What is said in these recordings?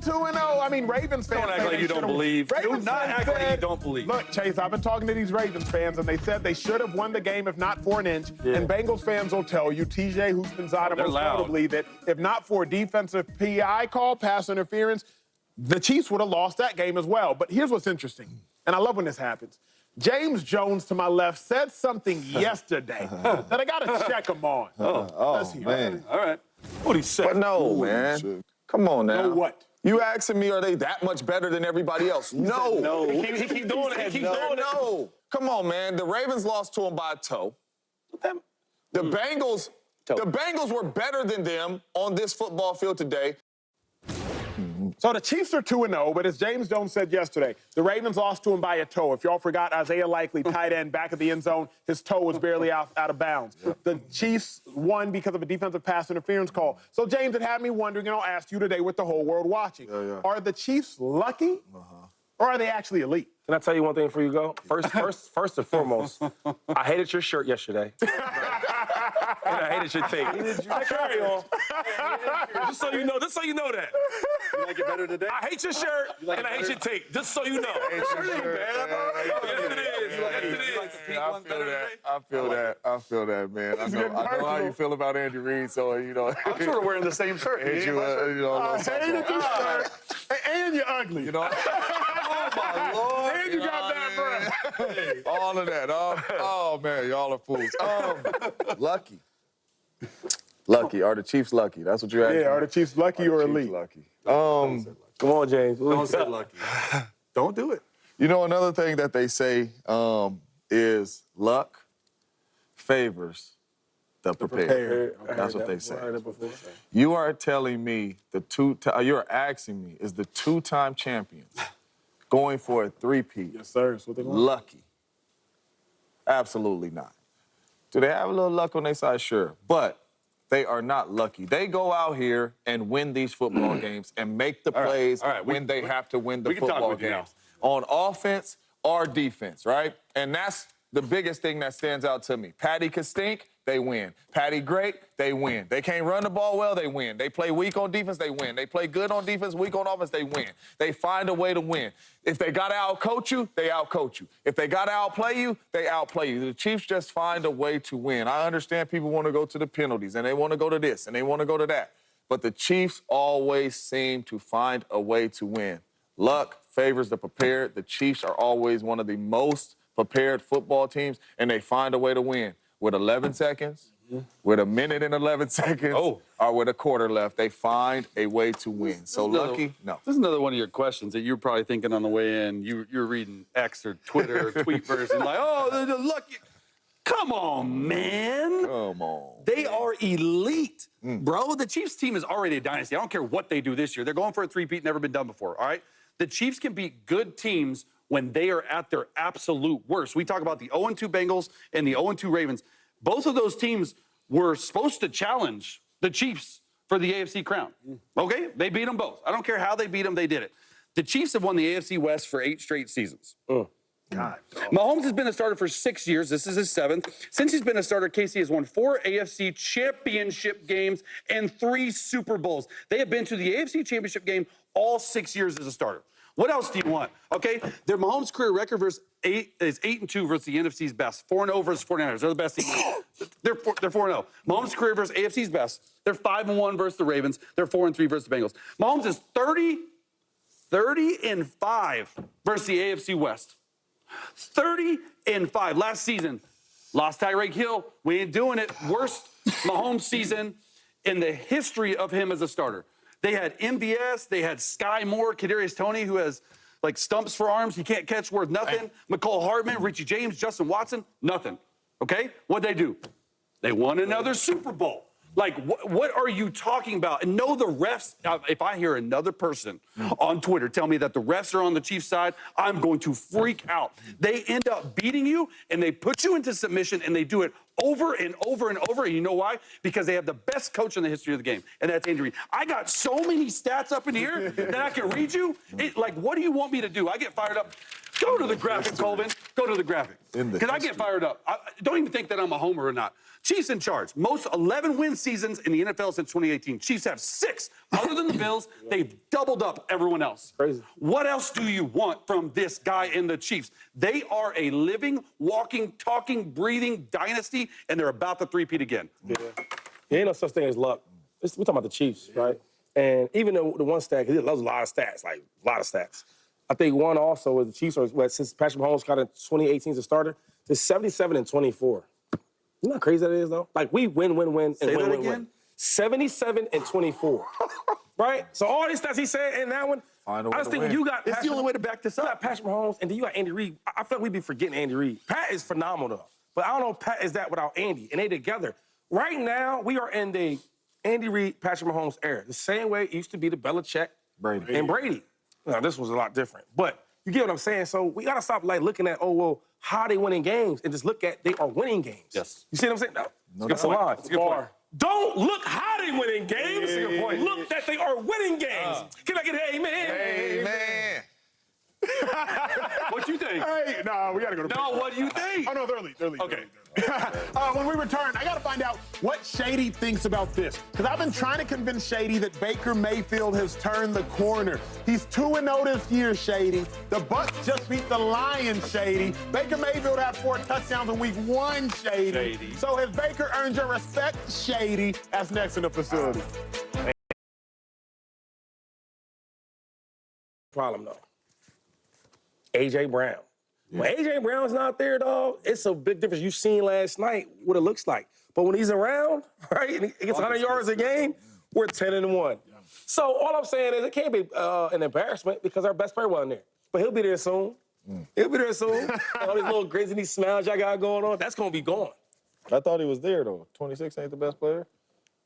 2-0. I mean, Ravens fans. Don't act like you don't believe. Do not act like you don't believe. Look, Chase, I've been talking to these Ravens fans, and they said they should have won the game if not for an inch. Yeah. And Bengals fans will tell you, TJ Houshmandzadeh most notably, that if not for a defensive PI call, pass interference, the Chiefs would have lost that game as well. But here's what's interesting, and I love when this happens. James Jones to my left said something yesterday that I got to check him on. Oh man. All right. What he said? But no, man. Come on now. No what? You asking me, are they that much better than everybody else? No. No. He keep doing it. He keep doing it. No. Come on, man. The Ravens lost to them by a toe. The Bengals were better than them on this football field today. So the Chiefs are 2-0, but as James Jones said yesterday, the Ravens lost to him by a toe. If y'all forgot, Isaiah Likely, tight end, back of the end zone, his toe was barely out of bounds. The Chiefs won because of a defensive pass interference call. So, James, it had me wondering, and I'll ask you today with the whole world watching, are the Chiefs lucky or are they actually elite? Can I tell you one thing before you go? First and foremost, I hated your shirt yesterday. And I hated your take. Carry on. Just so you know that. You like it better today? I hate your shirt and I hate your take. Just so you know. Yes, it is. You like the pink one better today? I feel that, man. I know how you feel about Andy Reid, so, you know. I'm sort of wearing the same shirt. I hated your shirt. And you're ugly. You know? Oh, my Lord. And you got that breath. All of that. Oh, man, y'all are fools. Lucky. Lucky. Are the Chiefs lucky? That's what you're asking? Yeah, are the Chiefs lucky or elite? Lucky. Come on, James. Don't say lucky. Don't do it. You know, another thing that they say is luck favors the prepared. That's what they say. You are telling me you're asking me, is the two-time champions going for a three-peat? Yes, sir. That's what they want. Lucky? Absolutely not. Do they have a little luck on their side? Sure. But they are not lucky. They go out here and win these football games and make the plays when they have to win the football games. On offense or defense, right? And that's the biggest thing that stands out to me. Patty could stink, they win. Patty great, they win. They can't run the ball well, they win. They play weak on defense, they win. They play good on defense, weak on offense, they win. They find a way to win. If they got to outcoach you, they outcoach you. If they got to outplay you, they outplay you. The Chiefs just find a way to win. I understand people want to go to the penalties, and they want to go to this, and they want to go to that. But the Chiefs always seem to find a way to win. Luck favors the prepared. The Chiefs are always one of the most prepared football teams, and they find a way to win. With 11 seconds, with a minute and 11 seconds, or with a quarter left, they find a way to win. So lucky? No. This is another one of your questions that you're probably thinking on the way in. You're reading X or Twitter or Tweetverse and like, oh, they're lucky. Come on, man. Come on. They are elite, bro. The Chiefs team is already a dynasty. I don't care what they do this year. They're going for a three-peat, never been done before, all right? The Chiefs can beat good teams when they are at their absolute worst. We talk about the 0-2 Bengals and the 0-2 Ravens. Both of those teams were supposed to challenge the Chiefs for the AFC crown. Okay? They beat them both. I don't care how they beat them, they did it. The Chiefs have won the AFC West for 8 straight seasons. God. Mahomes has been a starter for 6 years. This is his 7th. Since he's been a starter, KC has won 4 AFC championship games and 3 Super Bowls. They have been to the AFC championship game all 6 years as a starter. What else do you want? Okay, their Mahomes' career record is 8-2 versus the NFC's best. 4-0 versus 49ers. They're the best team. They're 4-0. Mahomes' career versus AFC's best. They're 5-1 versus the Ravens. They're 4-3 versus the Bengals. Mahomes is 30-5 versus the AFC West. 30-5. Last season, lost Tyreek Hill. We ain't doing it. Worst Mahomes season in the history of him as a starter. They had MVS, they had Sky Moore, Kadarius Toney, who has like stumps for arms. He can't catch worth nothing. McCole Hardman, Richie James, Justin Watson, nothing. Okay? What'd they do? They won another Super Bowl. Like, what are you talking about? And no, the refs, if I hear another person on Twitter tell me that the refs are on the Chiefs' side, I'm going to freak out. They end up beating you, and they put you into submission, and they do it over and over and over. And you know why? Because they have the best coach in the history of the game, and that's Andy Reid. I got so many stats up in here that I can read you. Like, what do you want me to do? I get fired up. Go to the graphic, Colvin. Go to the graphic. Because I get fired up. I don't even think that I'm a homer or not. Chiefs in charge. Most 11-win seasons in the NFL since 2018. Chiefs have 6. Other than the Bills, they've doubled up everyone else. Crazy. What else do you want from this guy in the Chiefs? They are a living, walking, talking, breathing dynasty, and they're about to three-peat again. Yeah. There ain't no such thing as luck. We're talking about the Chiefs, right? And even the one stat, because he loves a lot of stats, like a lot of stats. I think one also is the Chiefs are, since Patrick Mahomes got in 2018 as a starter, they're 77-24. You know how crazy that is, though? Like, we win, and Say win, that win, again? win. 77-24. Right? So all these stats he said in that one, I just think you got It's the only way to back this you up. got Patrick Mahomes, and then you got Andy Reid. I feel like we'd be forgetting Andy Reid. Pat is phenomenal, though. But I don't know if Pat is that without Andy, and they together. Right now, we are in the Andy Reid, Patrick Mahomes era. The same way it used to be the Belichick and Brady. Now, this was a lot different. But you get what I'm saying? So we got to stop looking at, how they winning games and just look at they are winning games. Yes. You see what I'm saying? No, that's a lie. That's a good point. Don't look how they winning games. That's a good point. Look that they are winning games. Can I get an amen? Amen. What you think? Hey, no, we got to go to No, what do you think? Oh, no, they're leaving. Okay. When we return, I got to find out what Shady thinks about this. Because I've been trying to convince Shady that Baker Mayfield has turned the corner. He's 2-0 this year, Shady. The Bucs just beat the Lions, Shady. Baker Mayfield had 4 touchdowns in week 1, Shady. So has Baker earned your respect, Shady? That's next in the facility. Problem, though. A.J. Brown. When A.J. Brown's not there, dog, it's a big difference. You seen last night what it looks like. But when he's around, right, and he gets 100 yards a game, we're 10-1. So all I'm saying is it can't be an embarrassment because our best player wasn't there. But he'll be there soon. He'll be there soon. All these little grins and these smiles y'all got going on, that's going to be gone. I thought he was there, though. 26 ain't the best player?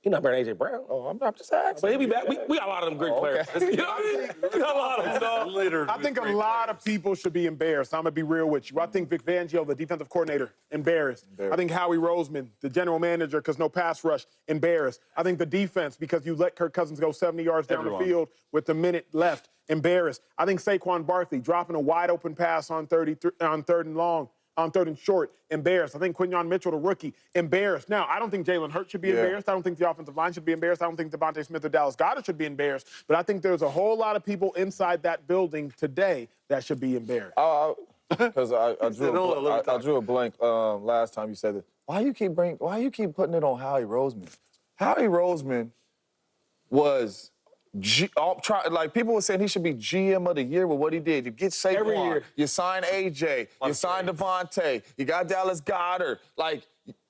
He's not better than A.J. Brown. Oh, I'm just asking. But he'll be back. We got a lot of them great players. You know what I mean? We got a lot of them, dog. Littered I think a lot of people should be embarrassed. I'm going to be real with you. I think Vic Fangio, the defensive coordinator, embarrassed. I think Howie Roseman, the general manager, because no pass rush, embarrassed. I think the defense, because you let Kirk Cousins go 70 yards down the field with a minute left, embarrassed. I think Saquon Barkley dropping a wide-open pass on third and long, on third and short, embarrassed. I think Quinyon Mitchell, the rookie, embarrassed. Now, I don't think Jalen Hurts should be embarrassed. I don't think the offensive line should be embarrassed. I don't think Devontae Smith or Dallas Goedert should be embarrassed. But I think there's a whole lot of people inside that building today that should be embarrassed. Because I drew a blank last time you said that. Why you keep putting it on Howie Roseman? Howie Roseman was people were saying he should be GM of the year with what he did. You get Saquon, every year. You sign AJ, you sign Devontae, you got Dallas Goedert.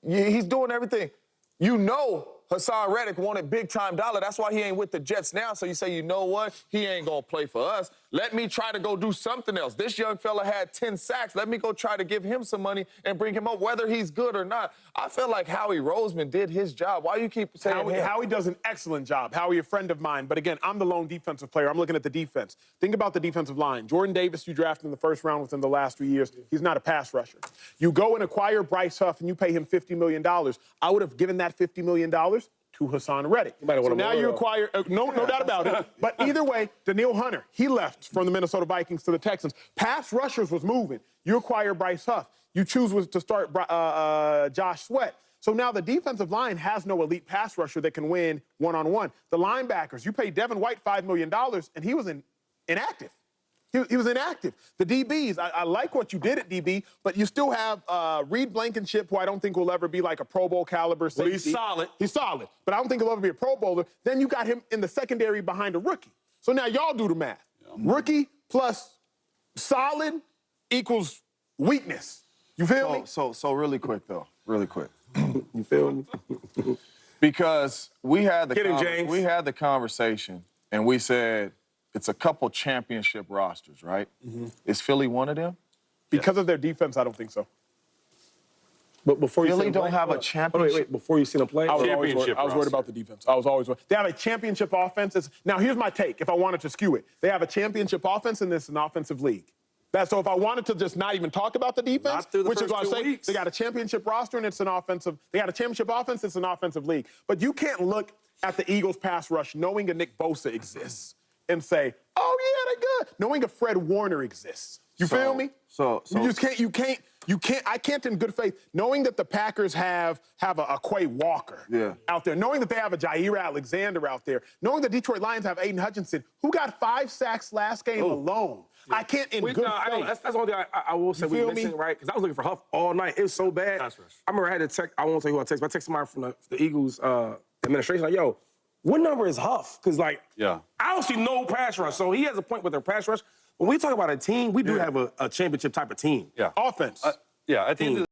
He's doing everything. You know Hassan Reddick wanted big-time dollar. That's why he ain't with the Jets now. So you say, you know what? He ain't going to play for us. Let me try to go do something else. This young fella had 10 sacks. Let me go try to give him some money and bring him up, whether he's good or not. I feel like Howie Roseman did his job. Why you keep saying Howie does an excellent job. Howie, a friend of mine. But again, I'm the lone defensive player. I'm looking at the defense. Think about the defensive line. Jordan Davis, you drafted in the first round within the last 3 years. He's not a pass rusher. You go and acquire Bryce Huff and you pay him $50 million. I would have given that $50 million to Hassan Reddick. So now you acquire, no doubt about it. But either way, Daniil Hunter, he left from the Minnesota Vikings to the Texans. Pass rushers was moving. You acquire Bryce Huff. You choose to start Josh Sweat. So now the defensive line has no elite pass rusher that can win one-on-one. The linebackers, you pay Devin White $5 million, and he was inactive. He was inactive. The DBs, I like what you did at DB, but you still have Reid Blankenship, who I don't think will ever be like a Pro Bowl caliber safety. Well, he's solid. He's solid, but I don't think he'll ever be a Pro Bowler. Then you got him in the secondary behind a rookie. So now y'all do the math. Rookie plus solid equals weakness. You feel me? So really quick, though. Really quick. You feel me? Because we had the conversation, and we said, it's a couple championship rosters, right? Is Philly one of them? Because of their defense, I don't think so. But before Philly you don't have a championship. Wait, before you seen them play, I was worried about the defense. I was always worried. They have a championship offense. Now, here's my take, if I wanted to skew it. They have a championship offense, and it's an offensive league. So if I wanted to just not even talk about the defense, which is what I say, they got a championship roster, and it's an offensive. They got a championship offense, it's an offensive league. But you can't look at the Eagles' pass rush knowing a Nick Bosa exists and say, oh, yeah, they're knowing a Fred Warner exists. You feel me? So I can't in good faith, knowing that the Packers have a Quay Walker out there, knowing that they have a Jair Alexander out there, knowing the Detroit Lions have Aiden Hutchinson, who got 5 sacks last game alone. Yeah. I can't in good faith. That's the only thing I will say we're missing, right? Because I was looking for Huff all night. It was so bad. I remember I had to text, I won't tell you who I texted, but I texted somebody from the Eagles administration, like, yo, what number is Huff? Because, like, I don't see no pass rush. So he has a point with their pass rush. When we talk about a team, we do have a championship type of team. Yeah. Offense. At the end of the